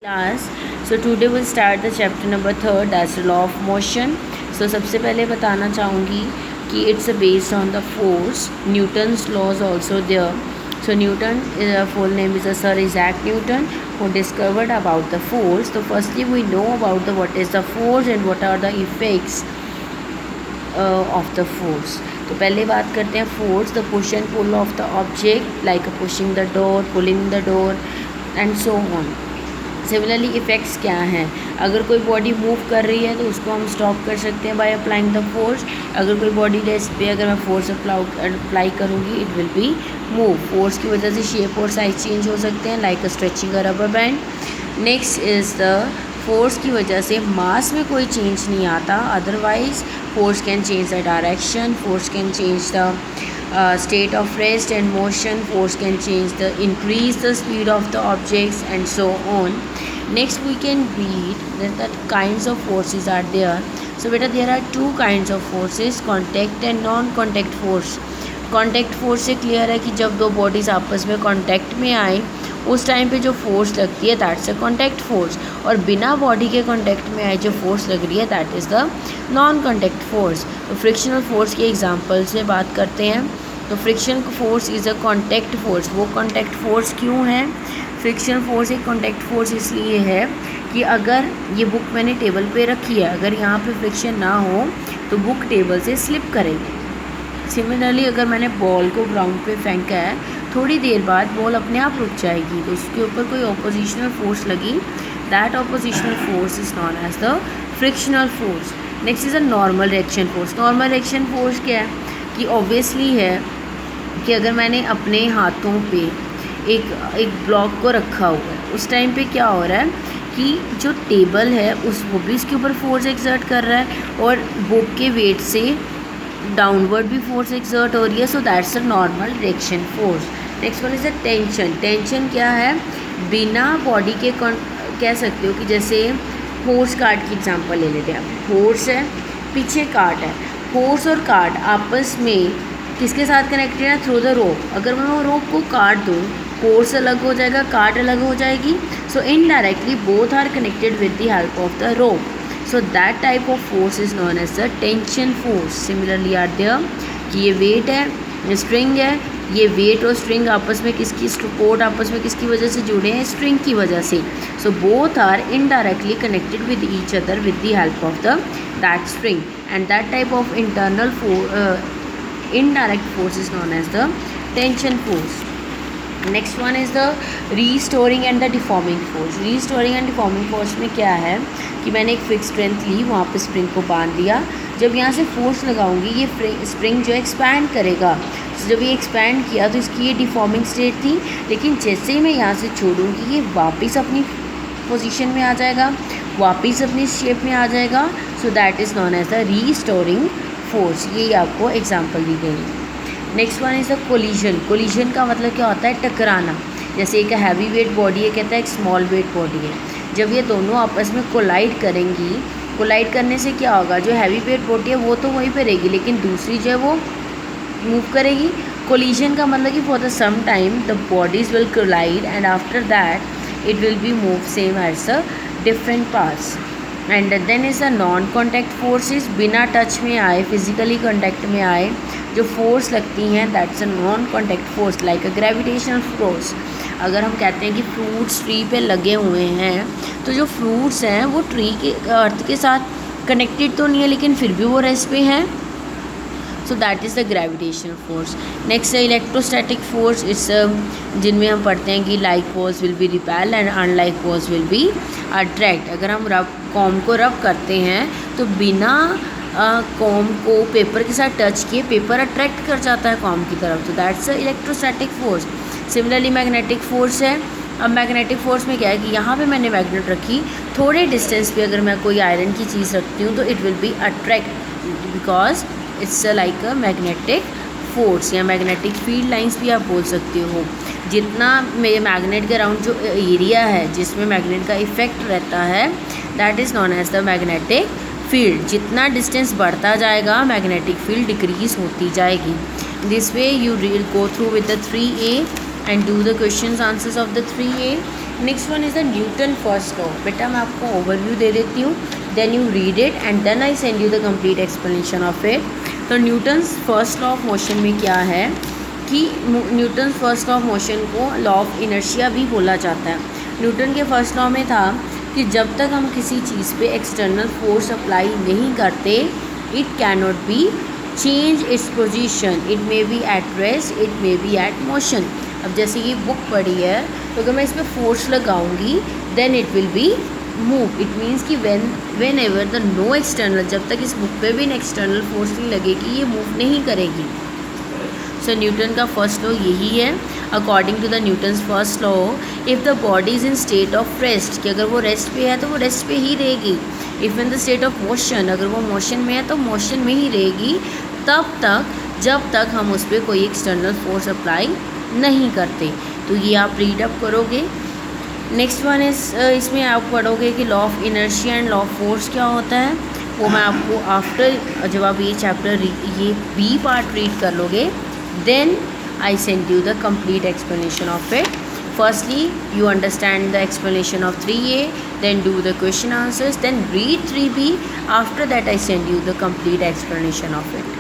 Class so today will start the chapter number 3 that's law of motion. So सबसे पहले बताना चाहूँगी कि it's based on the force Newton's laws also there. So Newton full name is sir Isaac Newton who discovered about the force. So firstly we know about the what is the force and what are the effects of the force. तो पहले बात करते हैं force, the push and pull of the object like pushing the door, pulling the door and so on. Similarly effects क्या हैं, अगर कोई body move कर रही है तो उसको हम स्टॉप कर सकते हैं बाय अप्लाइंग द फोर्स। अगर कोई बॉडी रेस्ट पे अगर मैं फोर्स अप्लाई करूँगी it will be move. Force की वजह से शेप और साइज चेंज हो सकते हैं like stretching a rubber band. Next is the force की वजह से मास में कोई चेंज नहीं आता, otherwise force can change the direction, force can change the state of rest and motion, force can change increase the speed of the objects and so on. Next we can read that kinds of forces are there. So beta there are two kinds of forces, contact and non contact force. Contact force से clear है कि जब दो bodies आपस में contact में आए उस टाइम पे जो फोर्स लगती है दैट्स अ कॉन्टैक्ट फोर्स, और बिना बॉडी के कॉन्टैक्ट में आए जो फोर्स लग रही है that is the non contact force. तो फ्रिक्शनल फोर्स के एग्जांपल से बात करते हैं। तो friction force is a contact force. वो कॉन्टैक्ट फोर्स क्यों है? फ्रिक्शन फोर्स एक कॉन्टैक्ट फोर्स इसलिए है कि अगर ये बुक मैंने टेबल पे रखी है, अगर यहाँ पे फ्रिक्शन ना हो तो बुक टेबल से स्लिप करेगी। सिमिलरली अगर मैंने बॉल को ग्राउंड पे फेंका है, थोड़ी देर बाद बॉल अपने आप रुक जाएगी, तो उसके ऊपर कोई ऑपोजिशनल फोर्स लगी, that oppositional force is known as the frictional force. Next is a normal reaction force. Normal reaction force क्या है कि ऑब्वियसली है कि अगर मैंने अपने हाथों पे एक ब्लॉक को रखा हुआ है, उस टाइम पे क्या हो रहा है कि जो टेबल है वो भी इसके ऊपर फोर्स एक्सर्ट कर रहा है और बुक के वेट से डाउनवर्ड भी फोर्स एक्सर्ट हो रही है, so that's a normal reaction force. Next one is a tension. Tension क्या है? बिना बॉडी के कह सकते हो कि जैसे फोर्स कार्ड की एग्जांपल ले लेते हैं। फोर्स है, पीछे कार्ड है, फोर्स और कार्ड आपस में किसके साथ कनेक्टेड है? Through the rope. अगर मैं वो रोप को काट दूँ, फोर्स अलग हो जाएगा, कार्ड अलग हो जाएगी, so indirectly both are connected with the help of the rope. So that type of force is known as the tension force. Similarly are there कि ये weight है, string है, ये weight और string आपस में किसकी support आपस में किसकी वजह से जुड़े हैं? string की वजह से। So both are indirectly connected with each other with the help of that string, and that type of indirect force is known as the tension force. Next one is the restoring and the deforming force. Restoring and deforming force में क्या है कि मैंने एक fix strength ली, वहाँ पे spring को बांध दिया, जब यहाँ से फोर्स लगाऊंगी ये स्प्रिंग जो एक्सपैंड करेगा। तो जब ये एक्सपैंड किया तो इसकी ये डिफॉर्मिंग स्टेट थी, लेकिन जैसे ही मैं यहाँ से छोड़ूंगी ये वापस अपनी पोजीशन में आ जाएगा, वापस अपनी शेप में आ जाएगा। So that is known as the restoring force. ये आपको एग्जाम्पल दी गई। Next one is the collision. Collision का मतलब क्या होता है? टकराना। जैसे एक हैवी वेट बॉडी है, कहता है एक स्मॉल वेट बॉडी है, जब ये दोनों आपस में कोलाइड करेंगी, कोलाइड करने से क्या होगा? जो हैवी वेट बॉडी है वो तो वहीं पे रहेगी, लेकिन दूसरी जो है वो मूव करेगी। कोलिजन का मतलब कि for the some time the bodies will collide and after that it will be move same as a different parts. And then is a non contact forces. बिना टच में आए, फिजिकली कॉन्टैक्ट में आए जो force लगती हैं that's a non contact force like a gravitational force. अगर हम कहते हैं कि फ्रूट्स ट्री पे लगे हुए हैं, तो जो फ्रूट्स हैं वो ट्री के अर्थ के साथ कनेक्टेड तो नहीं है, लेकिन फिर भी वो रेस्ट पे हैं, सो that is the gravitational force. Next है इलेक्ट्रोस्टैटिक फोर्स। इस जिनमें हम पढ़ते हैं कि like force will be repel and unlike force will be attract. अगर हम कॉम को रब करते हैं तो बिना कॉम को पेपर के साथ टच किए पेपर अट्रैक्ट कर जाता है कॉम की तरफ, तो that's a electrostatic force. Similarly magnetic force है। अब मैग्नेटिक फोर्स में क्या है कि यहाँ पे मैंने मैग्नेट रखी, थोड़े डिस्टेंस पे अगर मैं कोई आयरन की चीज़ रखती हूँ तो it will B attract because it's like a magnetic force, या मैग्नेटिक फील्ड लाइंस भी आप बोल सकते हो। जितना मैग्नेट के अराउंड जो एरिया है जिसमें मैग्नेट का इफेक्ट रहता है that is known as the magnetic field. जितना डिस्टेंस बढ़ता जाएगा मैग्नेटिक फील्ड डिक्रीज होती जाएगी। This way you go through with the 3A and do the questions answers of the 3A. Next one is the Newton first law. बेटा मैं आपको overview दे देती हूँ, then you read it and then I send you the complete explanation of it. तो Newton's first law of motion में क्या है कि Newton first law of motion को लॉ ऑफ इनर्शिया भी बोला जाता है। न्यूटन के फर्स्ट लॉ में था कि जब तक हम किसी चीज़ पे एक्सटर्नल फोर्स अप्लाई नहीं करते, it can not be change its position, it may be at rest, it may be at motion. अब जैसे ये बुक पड़ी है, तो अगर मैं इस पर फोर्स लगाऊंगी then it will be move. It means कि whenever the no external, जब तक इस बुक पे भी एक्सटर्नल फोर्स नहीं लगेगी ये मूव नहीं करेगी। सो न्यूटन का फर्स्ट लॉ यही है। According to the Newton's first law, if the body is in state of rest, कि अगर वो रेस्ट पे है तो वो रेस्ट पे ही रहेगी। If in the state of motion, अगर वो मोशन में है तो मोशन में ही रहेगी तब तक जब तक हम उस पर कोई एक्सटर्नल फोर्स अप्लाई नहीं करते। तो ये आप रीड अप करोगे। नेक्स्ट वन इस इसमें आप पढ़ोगे कि law of inertia and law of force क्या होता है, वो मैं आपको आफ्टर, जब आप ये चैप्टर ये बी पार्ट रीड कर लोगे, then I send you the complete explanation of it. Firstly, you understand the explanation of 3A, then do the question answers, then read 3B. After that, I send you the complete explanation of it.